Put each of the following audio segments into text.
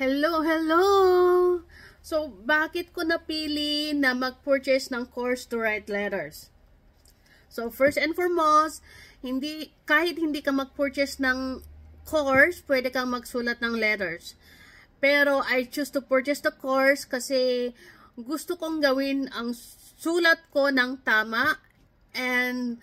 Hello, hello! So, bakit ko napili na mag-purchase ng course to write letters? So, first and foremost, kahit hindi ka mag-purchase ng course, pwede kang magsulat ng letters. Pero, I choose to purchase the course kasi gusto kong gawin ang sulat ko ng tama, and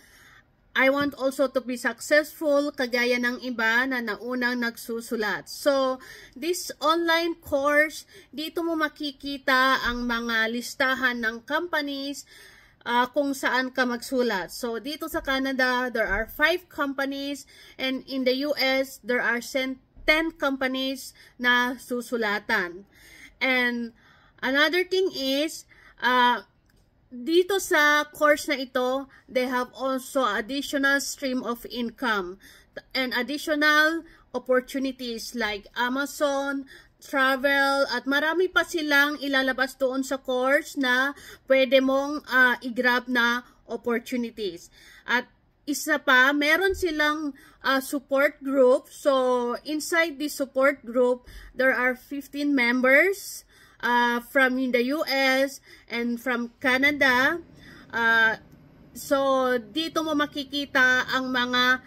I want also to be successful kagaya ng iba na naunang nagsusulat. So, this online course, dito mo makikita ang mga listahan ng companies kung saan ka magsulat. So, dito sa Canada, there are 5 companies, and in the US, there are 10 companies na susulatan. And another thing is, dito sa course na ito, they have also additional stream of income and additional opportunities like Amazon, travel, at marami pa silang ilalabas doon sa course na pwede mong i-grab na opportunities. At isa pa, meron silang support group. So, inside this support group, there are 15 members from the US and from Canada. So, dito mo makikita ang mga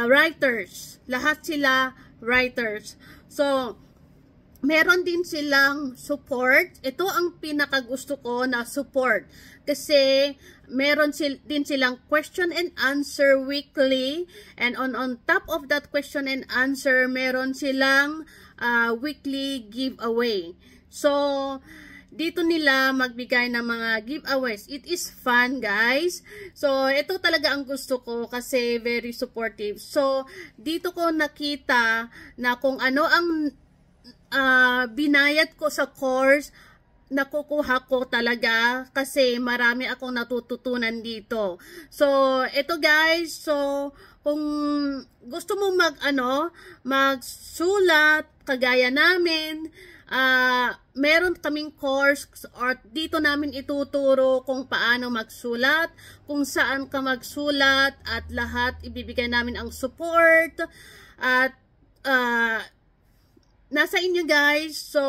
writers. Lahat sila writers. So, meron din silang support. Ito ang pinakagusto ko na support. Kasi, meron din silang question and answer weekly. And on top of that question and answer, meron silang weekly giveaway. So, dito nila magbigay ng mga giveaways. It is fun, guys. So, ito talaga ang gusto ko kasi very supportive. So, dito ko nakita na kung ano ang binayad ko sa course, nakukuha ko talaga kasi marami akong natututunan dito. So, ito guys, so kung gusto mo magsulat kagaya namin, meron kaming course or dito namin ituturo kung paano magsulat, kung saan ka magsulat, at lahat ibibigay namin ang support, at nasa inyo guys. So,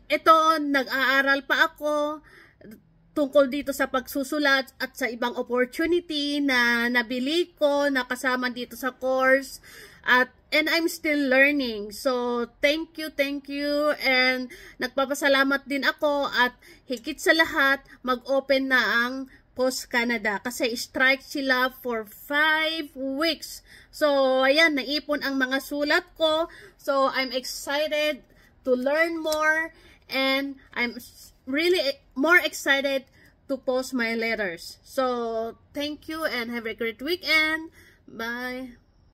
ito, nag-aaral pa ako tungkol dito sa pagsusulat at sa ibang opportunity na nabili ko, na kasama dito sa course. And I'm still learning. So, thank you, and nagpapasalamat din ako, at higit sa lahat, mag-open na ang Post Canada kasi strike sila for 5 weeks. So, ayan, naipon ang mga sulat ko. So, I'm excited to learn more, and I'm really more excited to post my letters. So, thank you and have a great weekend. Bye.